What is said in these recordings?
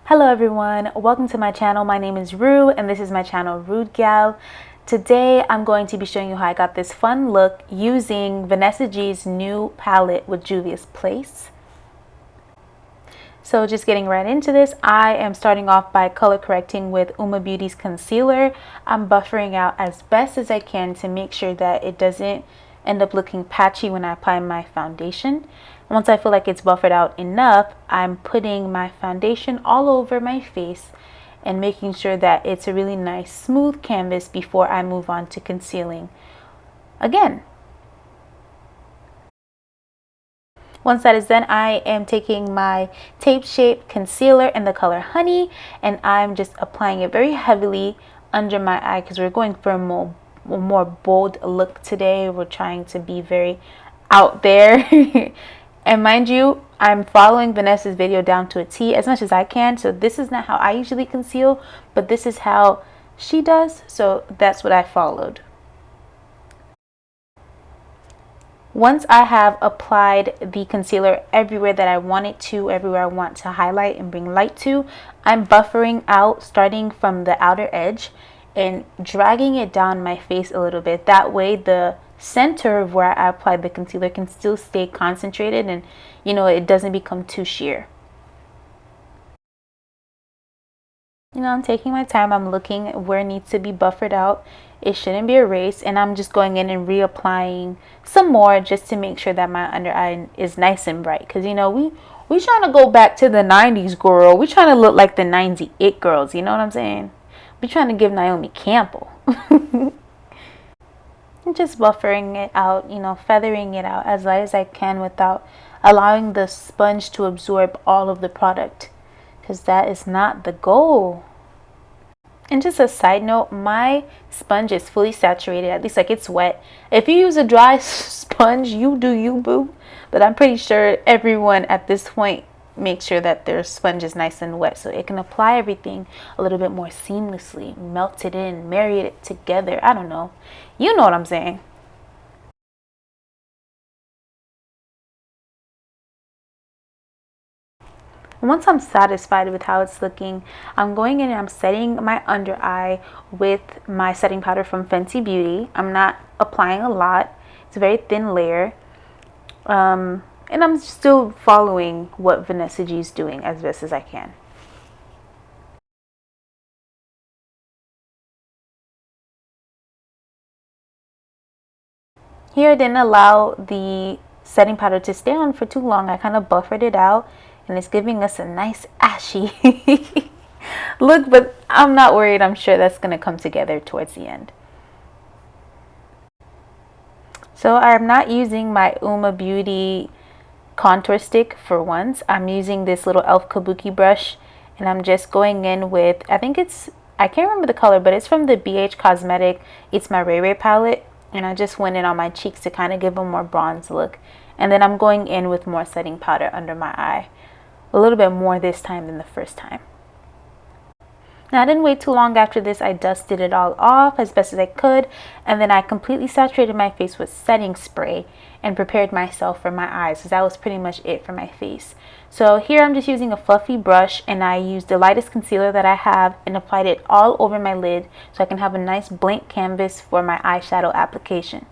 Hello everyone, welcome to my channel. My name is Rue and this is my channel Rude Gal. Today I'm going to be showing you how I got this fun look using Vanessa G's new palette with JUVIA'S Place. So just getting right into this, I am starting off by color correcting with Uma Beauty's concealer. I'm buffering out as best as I can to make sure that it doesn't end up looking patchy when I apply my foundation. Once I feel like it's buffered out enough, I'm putting my foundation all over my face and making sure that it's a really nice smooth canvas before I move on to concealing again. Once that is done, I am taking my tape shape concealer in the color Honey and I'm just applying it very heavily under my eye because we're going for a more bold look today. We're trying to be very out there. And mind you, I'm following Vanessa's video down to a T as much as I can. So this is not how I usually conceal, but this is how she does. So that's what I followed. Once I have applied the concealer everywhere that I want it to, everywhere I want to highlight and bring light to, I'm buffering out starting from the outer edge and dragging it down my face a little bit. That way the center of where I applied the concealer can still stay concentrated and it doesn't become too sheer. I'm taking my time. I'm looking where it needs to be buffered out. It shouldn't be erased, and I'm just going in and reapplying some more just to make sure that my under eye is nice and bright, because we trying to go back to the 90s, girl. We trying to look like the 90s it girls, you know what I'm saying? We trying to give Naomi Campbell. Just buffering it out, feathering it out as light as I can without allowing the sponge to absorb all of the product, because that is not the goal. And just a side note, my sponge is fully saturated, at least like it's wet. If you use a dry sponge, you do you, boo. But I'm pretty sure everyone at this point makes sure that their sponge is nice and wet so it can apply everything a little bit more seamlessly, melt it in, marry it together. I don't know. You know what I'm saying. Once I'm satisfied with how it's looking, I'm going in and I'm setting my under eye with my setting powder from Fenty Beauty. I'm not applying a lot. It's a very thin layer. And I'm still following what Vanessa G is doing as best as I can. Here I didn't allow the setting powder to stay on for too long. I kind of buffered it out and it's giving us a nice ashy look, but I'm not worried. I'm sure that's going to come together towards the end. So I'm not using my Uma Beauty contour stick for once. I'm using this little e.l.f. kabuki brush and I'm just going in with, I can't remember the color, but it's from the BH Cosmetic It's My Ray Ray palette, and I just went in on my cheeks to kind of give a more bronze look, and then I'm going in with more setting powder under my eye, a little bit more this time than the first time. Now, I didn't wait too long after this. I dusted it all off as best as I could, and then I completely saturated my face with setting spray and prepared myself for my eyes, because that was pretty much it for my face. So here I'm just using a fluffy brush and I used the lightest concealer that I have and applied it all over my lid so I can have a nice blank canvas for my eyeshadow application.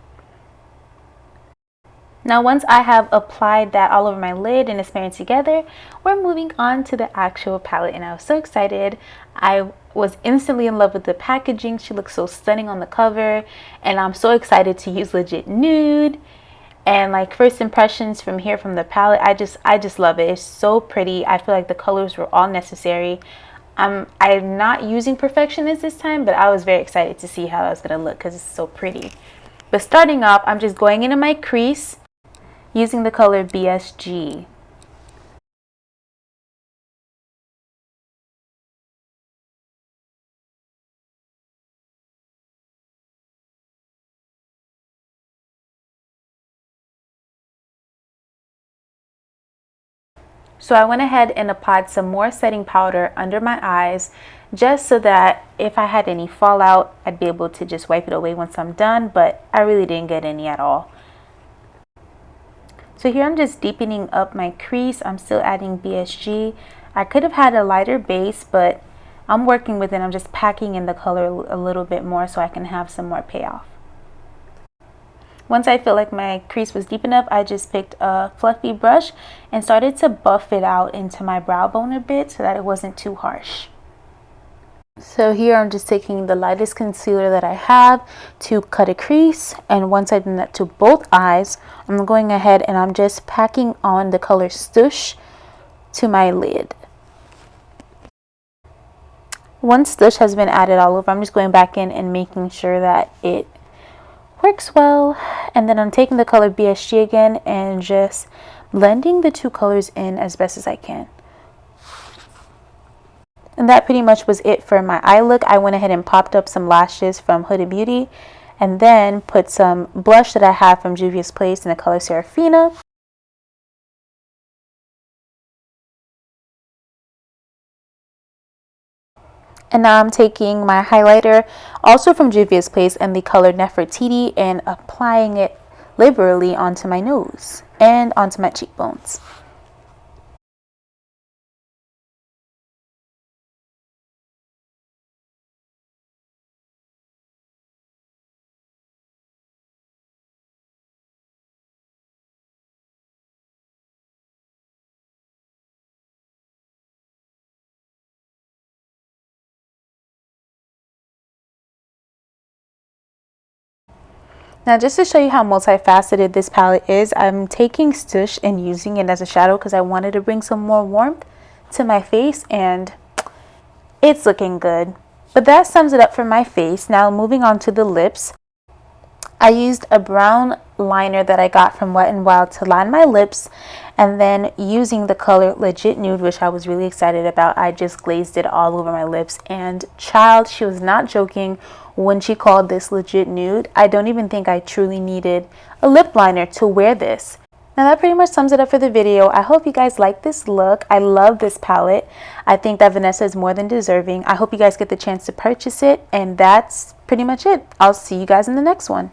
Now once I have applied that all over my lid and it's married together, we're moving on to the actual palette, and I was so excited. I was instantly in love with the packaging. She looks so stunning on the cover, and I'm so excited to use legit nude. And like first impressions from here from the palette, I just love it. It's so pretty. I feel like the colors were all necessary. I'm not using Perfectionist this time, but I was very excited to see how that was going to look because it's so pretty. But starting off, I'm just going into my crease using the color BSG. So I went ahead and applied some more setting powder under my eyes just so that if I had any fallout, I'd be able to just wipe it away once I'm done, but I really didn't get any at all. So here I'm just deepening up my crease. I'm still adding BSG. I could have had a lighter base, but I'm working with it. I'm just packing in the color a little bit more so I can have some more payoff. Once I feel like my crease was deep enough, I just picked a fluffy brush and started to buff it out into my brow bone a bit so that it wasn't too harsh. So here I'm just taking the lightest concealer that I have to cut a crease, and once I've done that to both eyes, I'm going ahead and I'm just packing on the color Stush to my lid. Once Stush has been added all over, I'm just going back in and making sure that it works well, and then I'm taking the color BSG again and just blending the two colors in as best as I can. And that pretty much was it for my eye look. I went ahead and popped up some lashes from Huda Beauty and then put some blush that I have from JUVIA'S Place in the color Serafina. And now I'm taking my highlighter, also from JUVIA'S Place, in the color Nefertiti, and applying it liberally onto my nose and onto my cheekbones. Now, just to show you how multifaceted this palette is, I'm taking Stush and using it as a shadow because I wanted to bring some more warmth to my face, and it's looking good. But that sums it up for my face. Now, moving on to the lips, I used a brown liner that I got from Wet n Wild to line my lips, and then using the color Legit Nude, which I was really excited about, I just glazed it all over my lips. And child, she was not joking when she called this Legit Nude. I don't even think I truly needed a lip liner to wear this. Now that pretty much sums it up for the video. I hope you guys like this look. I love this palette. I think that Vanessa is more than deserving. I hope you guys get the chance to purchase it, and that's pretty much it. I'll see you guys in the next one.